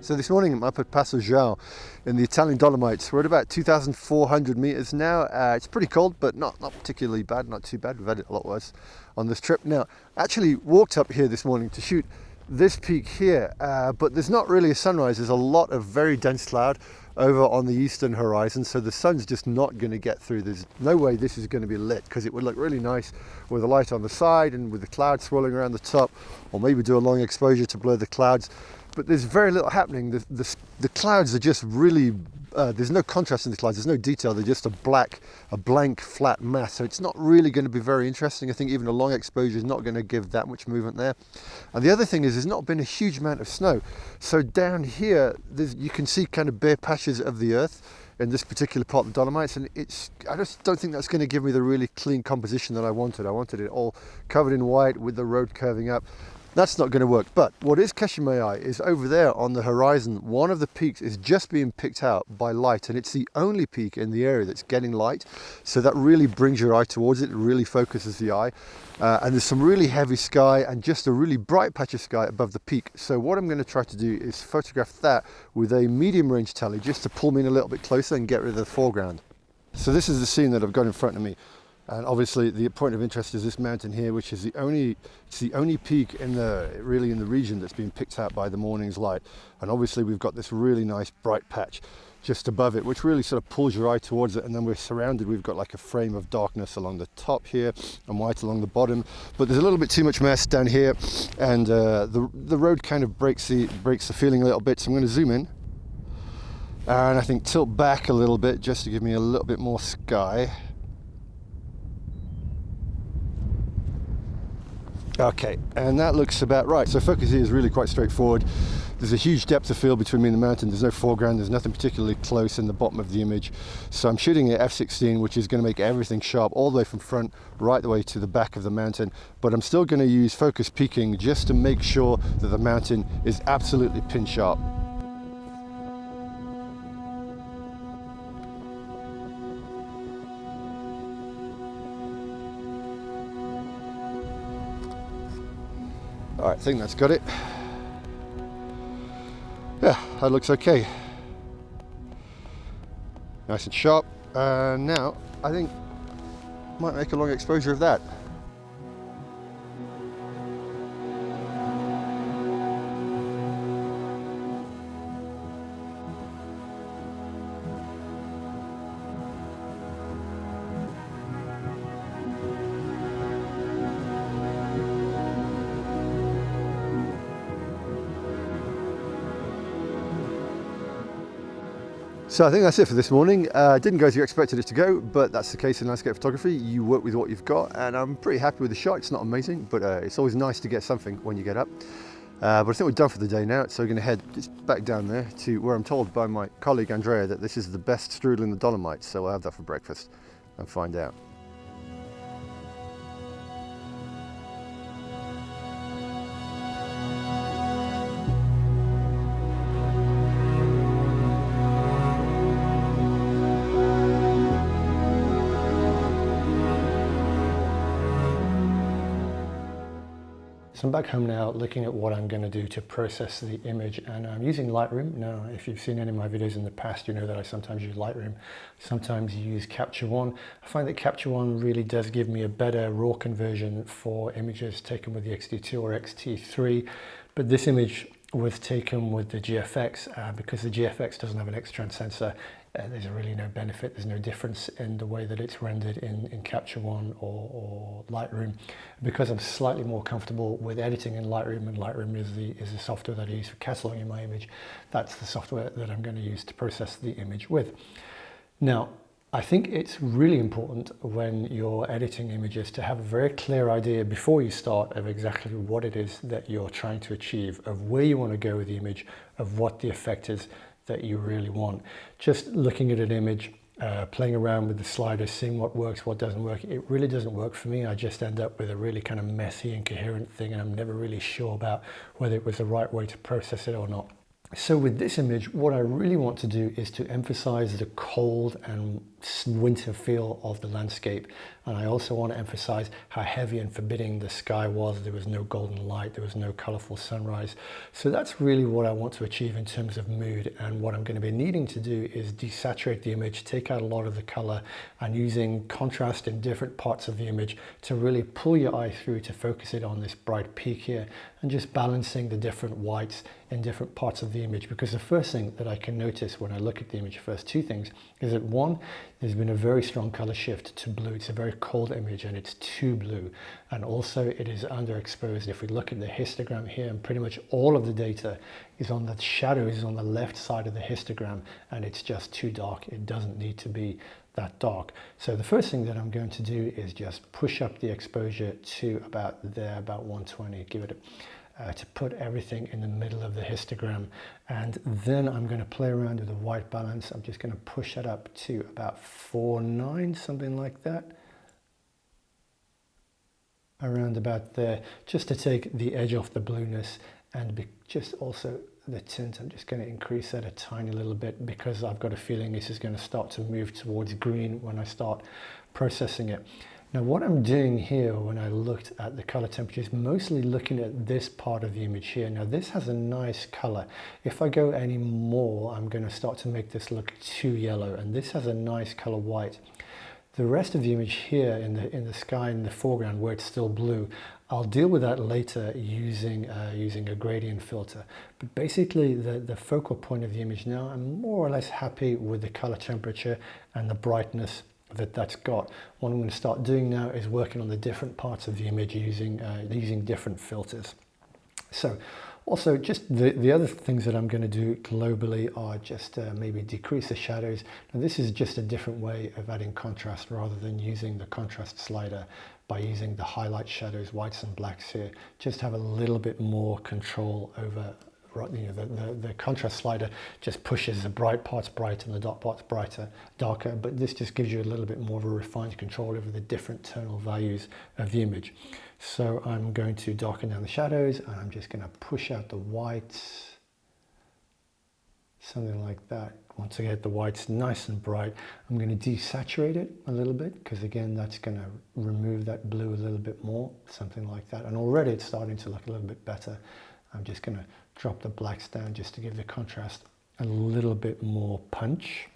So this morning I'm up at Passo Giau in the Italian Dolomites. We're at about 2,400 meters now. It's pretty cold, but not particularly bad, not too bad. We've had it a lot worse on this trip. Now, actually walked up here this morning to shoot this peak here, but there's not really a sunrise. There's a lot of very dense cloud over on the eastern horizon, so the sun's just not going to get through. There's no way this is going to be lit, because it would look really nice with the light on the side and with the clouds swirling around the top, or maybe do a long exposure to blur the clouds. But there's very little happening. The clouds are just really, there's no contrast in the clouds, there's no detail, they're just a blank, flat mass. So it's not really going to be very interesting. I think even a long exposure is not going to give that much movement there. And the other thing is there's not been a huge amount of snow. So down here, you can see kind of bare patches of the earth in this particular part of the Dolomites, and I just don't think that's going to give me the really clean composition that I wanted. I wanted it all covered in white with the road curving up. That's not going to work. But what is catching my eye is over there on the horizon, one of the peaks is just being picked out by light, and it's the only peak in the area that's getting light. So that really brings your eye towards it, it really focuses the eye. And there's some really heavy sky and just a really bright patch of sky above the peak. So what I'm going to try to do is photograph that with a medium range tele, just to pull me in a little bit closer and get rid of the foreground. So this is the scene that I've got in front of me. And obviously the point of interest is this mountain here, which is the only peak in the region that's been picked out by the morning's light. And obviously we've got this really nice bright patch just above it, which really sort of pulls your eye towards it. And then we're surrounded, we've got like a frame of darkness along the top here and white along the bottom. But there's a little bit too much mess down here, and the road kind of breaks the feeling a little bit. So I'm going to zoom in and I think tilt back a little bit just to give me a little bit more sky. Okay, and that looks about right. So focus here is really quite straightforward. There's a huge depth of field between me and the mountain. There's no foreground, there's nothing particularly close in the bottom of the image. So I'm shooting at f/16, which is going to make everything sharp all the way from front right the way to the back of the mountain. But I'm still going to use focus peaking just to make sure that the mountain is absolutely pin sharp. All right, I think that's got it. Yeah, that looks okay. Nice and sharp. Now, I think I might make a long exposure of that. So I think that's it for this morning. Didn't go as you expected it to go, but that's the case in landscape photography. You work with what you've got, and I'm pretty happy with the shot. It's not amazing, but it's always nice to get something when you get up. But I think we're done for the day now, so we're going to head just back down there to where I'm told by my colleague Andrea that this is the best strudel in the Dolomites, so I'll have that for breakfast and find out. So I'm back home now looking at what I'm going to do to process the image, and I'm using Lightroom. Now, if you've seen any of my videos in the past, you know that I sometimes use Lightroom, sometimes use Capture One. I find that Capture One really does give me a better RAW conversion for images taken with the X-T2 or X-T3, but this image was taken with the GFX because the GFX doesn't have an X-Trans sensor. There's really no benefit, there's no difference in the way that it's rendered in Capture One or Lightroom. Because I'm slightly more comfortable with editing in Lightroom, and Lightroom is the software that I use for cataloging my image, that's the software that I'm going to use to process the image with. Now, I think it's really important when you're editing images to have a very clear idea before you start of exactly what it is that you're trying to achieve, of where you want to go with the image, of what the effect is that you really want. Just looking at an image, playing around with the sliders, seeing what works, what doesn't work, it really doesn't work for me. I just end up with a really kind of messy, incoherent thing, and I'm never really sure about whether it was the right way to process it or not. So with this image, what I really want to do is to emphasize the cold and winter feel of the landscape. And I also want to emphasize how heavy and forbidding the sky was. There was no golden light, there was no colorful sunrise. So that's really what I want to achieve in terms of mood. And what I'm going to be needing to do is desaturate the image, take out a lot of the color, and using contrast in different parts of the image to really pull your eye through to focus it on this bright peak here, and just balancing the different whites in different parts of the image. Because the first thing that I can notice when I look at the image, first two things, is that one, there's been a very strong color shift to blue. It's a very cold image and it's too blue. And also it is underexposed. If we look at the histogram here, and pretty much all of the data is on the shadows on the left side of the histogram, and it's just too dark. It doesn't need to be that dark. So the first thing that I'm going to do is just push up the exposure to about there, about 120, give it to put everything in the middle of the histogram. And then I'm going to play around with the white balance. I'm just going to push that up to about 4.9, something like that, around about there, just to take the edge off the blueness, and just also the tint. I'm just going to increase that a tiny little bit, because I've got a feeling this is going to start to move towards green when I start processing it. Now what I'm doing here when I looked at the color temperature is mostly looking at this part of the image here. Now this has a nice color. If I go any more, I'm going to start to make this look too yellow, and this has a nice color white. The rest of the image here in the sky in the foreground where it's still blue, I'll deal with that later using a gradient filter. But basically the focal point of the image now, I'm more or less happy with the color temperature and the brightness that's got. What I'm going to start doing now is working on the different parts of the image using different filters. So also just the other things that I'm going to do globally are just maybe decrease the shadows. Now this is just a different way of adding contrast rather than using the contrast slider, by using the highlight shadows, whites and blacks here. Just have a little bit more control over, the contrast slider just pushes the bright parts bright and the dark parts darker, but this just gives you a little bit more of a refined control over the different tonal values of the image. So I'm going to darken down the shadows, and I'm just going to push out the whites, something like that. Once I get the whites nice and bright, I'm going to desaturate it a little bit, because again that's going to remove that blue a little bit more, something like that. And already it's starting to look a little bit better. I'm just going to drop the blacks down just to give the contrast a little bit more punch,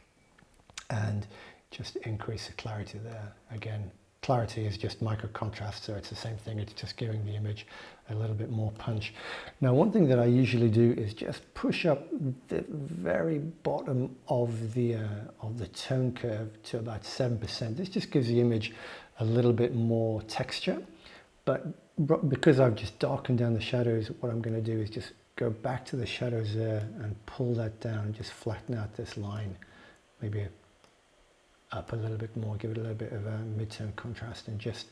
and just increase the clarity there. Again, clarity is just micro contrast, so it's the same thing. It's just giving the image a little bit more punch. Now one thing that I usually do is just push up the very bottom of the tone curve to about 7%. This just gives the image a little bit more texture, but because I've just darkened down the shadows, what I'm going to do is just go back to the shadows there and pull that down, just flatten out this line, maybe up a little bit more, give it a little bit of a mid-tone contrast, and just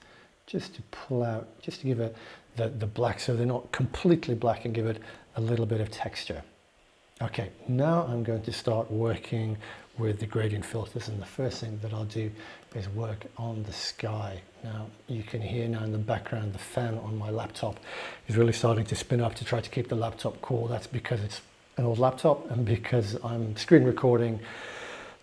to pull out, just to give it the black so they're not completely black, and give it a little bit of texture. Okay, now I'm going to start working with the gradient filters, and the first thing that I'll do is work on the sky. Now you can hear now in the background the fan on my laptop is really starting to spin up to try to keep the laptop cool. That's because it's an old laptop, and because I'm screen recording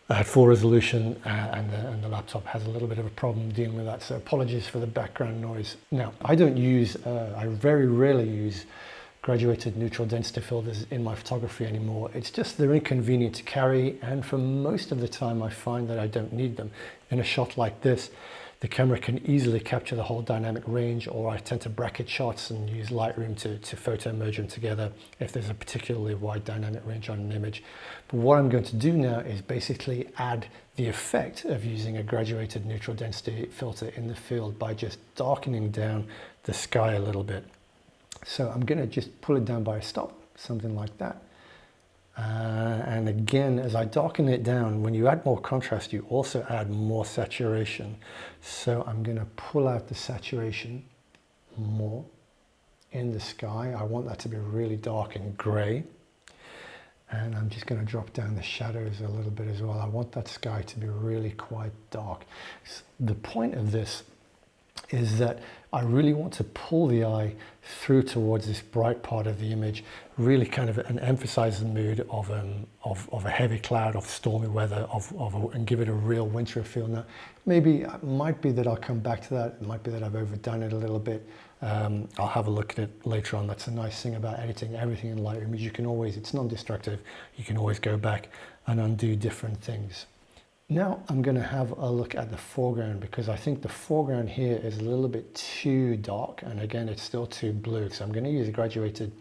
at full resolution, and the laptop has a little bit of a problem dealing with that, so apologies for the background noise. Now I very rarely use graduated neutral density filters in my photography anymore. It's just they're inconvenient to carry, and for most of the time I find that I don't need them. In a shot like this, the camera can easily capture the whole dynamic range, or I tend to bracket shots and use Lightroom to photo merge them together if there's a particularly wide dynamic range on an image. But what I'm going to do now is basically add the effect of using a graduated neutral density filter in the field by just darkening down the sky a little bit. So I'm going to just pull it down by a stop, something like that. And again, as I darken it down, when you add more contrast, you also add more saturation. So I'm going to pull out the saturation more in the sky. I want that to be really dark and grey. And I'm just going to drop down the shadows a little bit as well. I want that sky to be really quite dark. The point of this is that I really want to pull the eye through towards this bright part of the image, really kind of and emphasize the mood of a heavy cloud, of stormy weather, and give it a real wintry feel. Now, maybe it might be that I'll come back to that. It might be that I've overdone it a little bit. I'll have a look at it later on. That's a nice thing about editing everything in Lightroom, is you can always, it's non-destructive. You can always go back and undo different things. Now I'm going to have a look at the foreground, because I think the foreground here is a little bit too dark, and again it's still too blue, so I'm going to use the graduated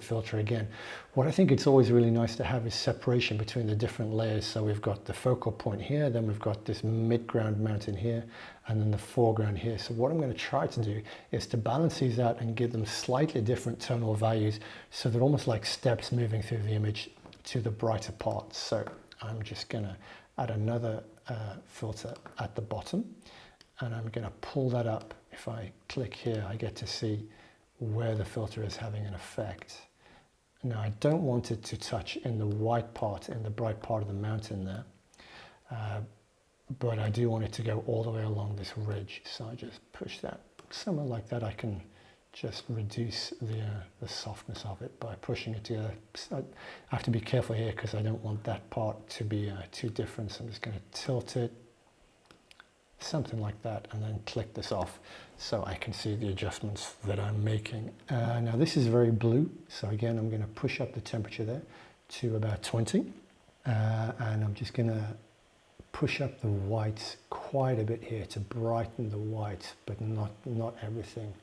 filter again. What I think it's always really nice to have is separation between the different layers. So we've got the focal point here, then we've got this mid-ground mountain here, and then the foreground here. So what I'm going to try to do is to balance these out and give them slightly different tonal values, so they're almost like steps moving through the image to the brighter parts. So I'm just going to add another filter at the bottom, and I'm going to pull that up. If I click here, I get to see where the filter is having an effect. Now, I don't want it to touch in the white part, in the bright part of the mountain there, but I do want it to go all the way along this ridge. So I just push that. Somewhere like that, I can just reduce the softness of it by pushing it together. I have to be careful here because I don't want that part to be too different. So I'm just going to tilt it, something like that, and then click this off so I can see the adjustments that I'm making. Now this is very blue, so again I'm going to push up the temperature there to about 20, and I'm just going to push up the whites quite a bit here to brighten the whites, but not everything.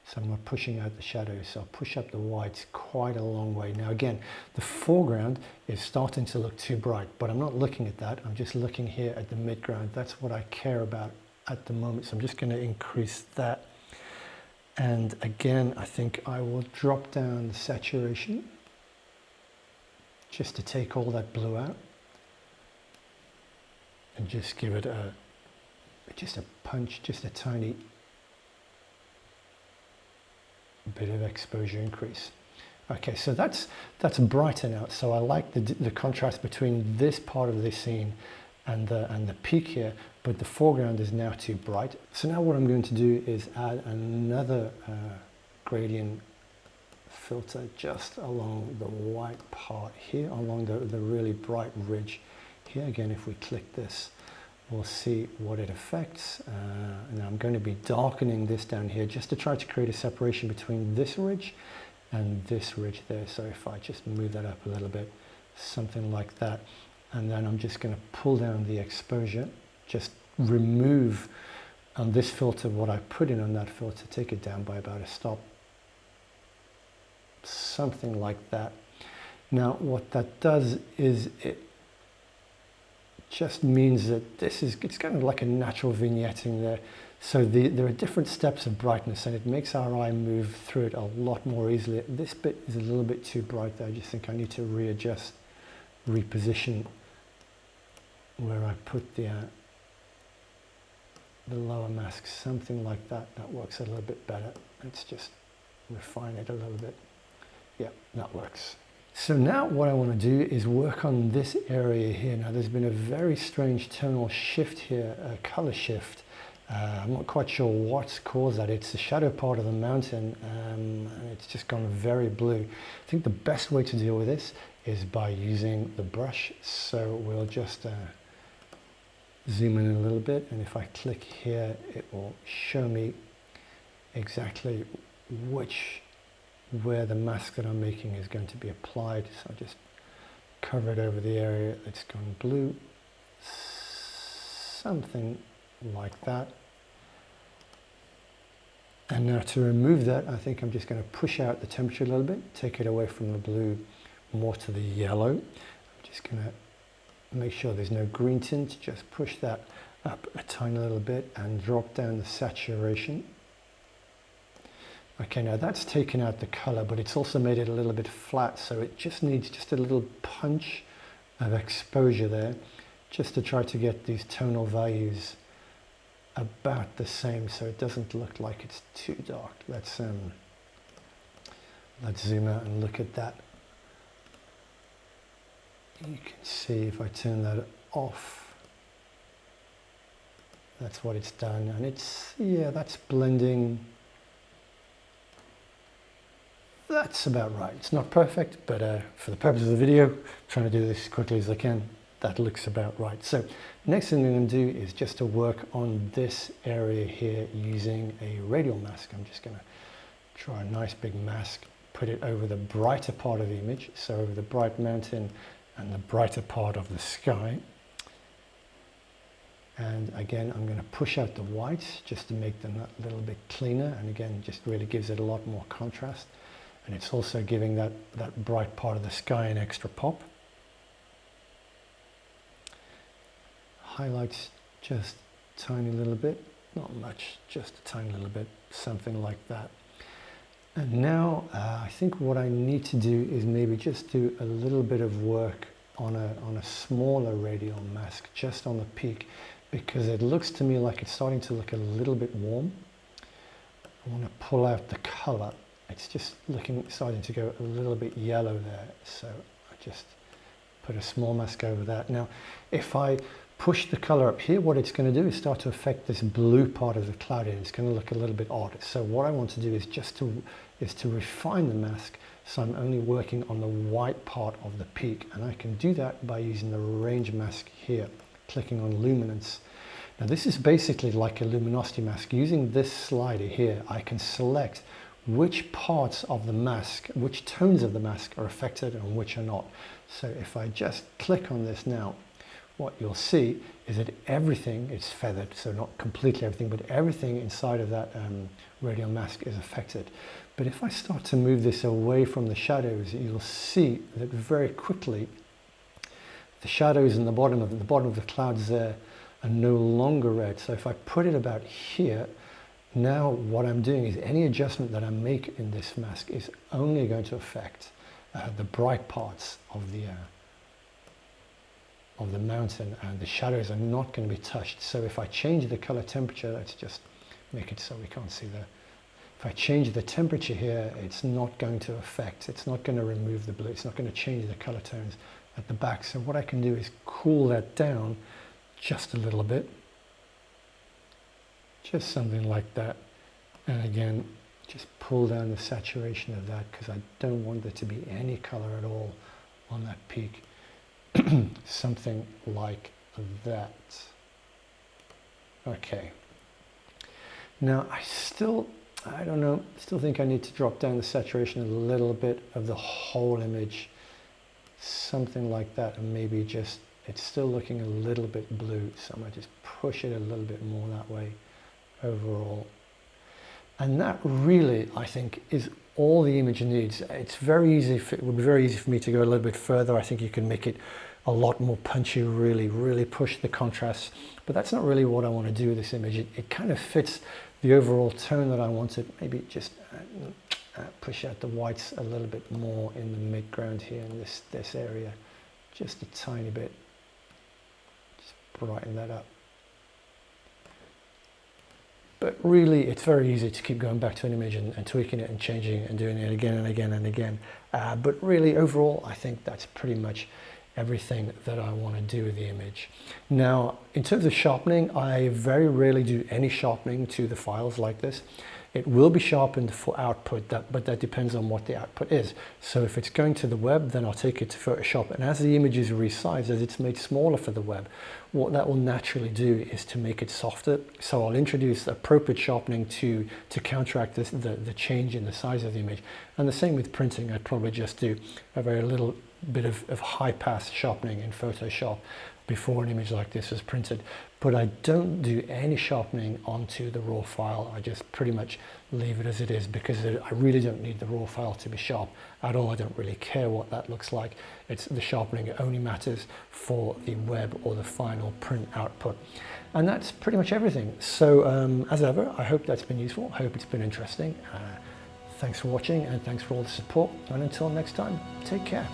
So I'm not pushing out the shadows, so I'll push up the whites quite a long way. Now again, the foreground is starting to look too bright, but I'm not looking at that. I'm just looking here at the midground. That's what I care about at the moment. So I'm just going to increase that. And again, I think I will drop down the saturation just to take all that blue out and just give it just a punch, just a tiny bit of exposure increase. Okay, so that's brighter now. So I like the contrast between this part of the scene and the peak here, but the foreground is now too bright. So now what I'm going to do is add another gradient filter just along the white part here, along the really bright ridge here. Again, if we click this, we'll see what it affects. Now I'm going to be darkening this down here just to try to create a separation between this ridge and this ridge there. So if I just move that up a little bit, something like that. And then I'm just going to pull down the exposure, just remove on this filter what I put in on that filter, take it down by about a stop. Something like that. Now what that does is it just means that it's kind of like a natural vignetting there. So there are different steps of brightness, and it makes our eye move through it a lot more easily. This bit is a little bit too bright there. I just think I need to readjust, reposition where I put the lower mask, something like that. That works a little bit better. Let's just refine it a little bit. Yeah, that works. So now what I want to do is work on this area here. Now there's been a very strange tonal shift here, a color shift. I'm not quite sure what's caused that. It's the shadow part of the mountain, and it's just gone very blue. I think the best way to deal with this is by using the brush. So we'll just zoom in a little bit, and if I click here, it will show me exactly where the mask that I'm making is going to be applied. So I just cover it over the area that's gone blue, something like that. And now to remove that, I think I'm just going to push out the temperature a little bit, take it away from the blue more to the yellow. I'm just going to make sure there's no green tint, just push that up a tiny little bit and drop down the saturation. Okay, now that's taken out the color, but it's also made it a little bit flat, so it just needs just a little punch of exposure there, just to try to get these tonal values about the same, so it doesn't look like it's too dark. Let's zoom out and look at that. You can see if I turn that off, That's what it's done, and it's, yeah, that's blending. That's about right. It's not perfect, but for the purpose of the video, I'm trying to do this as quickly as I can. That looks about right. So next thing I'm going to do is just to work on this area here using a radial mask. I'm just going to draw a nice big mask, put it over the brighter part of the image, so over the bright mountain and the brighter part of the sky. And again, I'm going to push out the whites just to make them a little bit cleaner, and again, just really gives it a lot more contrast. And it's also giving that bright part of the sky an extra pop. Highlights just a tiny little bit, not much, just a tiny little bit, something like that. And now I think what I need to do is maybe just do a little bit of work on a smaller radial mask, just on the peak, because it looks to me like it's starting to look a little bit warm. I want to pull out the color. It's just starting to go a little bit yellow there. So I just put a small mask over that. Now, if I push the color up here, what it's going to do is start to affect this blue part of the cloud, and it's going to look a little bit odd. So what I want to do is just to refine the mask, so I'm only working on the white part of the peak, and I can do that by using the range mask here, clicking on luminance. Now this is basically like a luminosity mask. Using this slider here, I can select which parts of the mask, which tones of the mask are affected and which are not. So if I just click on this now, what you'll see is that everything is feathered, so not completely everything, but everything inside of that radial mask is affected. But if I start to move this away from the shadows, you'll see that very quickly the shadows in the bottom of the clouds there are no longer red. So if I put it about here, now what I'm doing is any adjustment that I make in this mask is only going to affect the bright parts of the mountain, and the shadows are not going to be touched. So if I change the color temperature, let's just make it so we can't see there. If I change the temperature here, it's not going to affect, it's not going to remove the blue, it's not going to change the color tones at the back. So what I can do is cool that down just a little bit, just something like that. And again, just pull down the saturation of that, because I don't want there to be any color at all on that peak. Something like that. Okay. Now I don't know, still think I need to drop down the saturation a little bit of the whole image. Something like that, and maybe just, it's still looking a little bit blue, so I might just push it a little bit more that way overall. And that really, I think, is all the image needs. It's very easy, it would be very easy for me to go a little bit further. I think you can make it a lot more punchy, really push the contrast, but that's not really what I want to do with this image. It kind of fits the overall tone that I wanted. Maybe just push out the whites a little bit more in the midground here in this area, just a tiny bit, just brighten that up. But really, it's very easy to keep going back to an image and tweaking it and changing it and doing it again and again and again. But really, overall, I think that's pretty much everything that I want to do with the image. Now, in terms of sharpening, I very rarely do any sharpening to the files like this. It will be sharpened for output, but that depends on what the output is. So if it's going to the web, then I'll take it to Photoshop, and as the image is resized, as it's made smaller for the web, what that will naturally do is to make it softer. So I'll introduce appropriate sharpening to counteract the change in the size of the image. And the same with printing. I'd probably just do a very little bit of high pass sharpening in Photoshop before an image like this is printed. But I don't do any sharpening onto the raw file. I just pretty much leave it as it is, because I really don't need the raw file to be sharp at all. I don't really care what that looks like. It's the sharpening, it only matters for the web or the final print output. And that's pretty much everything. So as ever, I hope that's been useful. I hope it's been interesting. Thanks for watching, and thanks for all the support. And until next time, take care.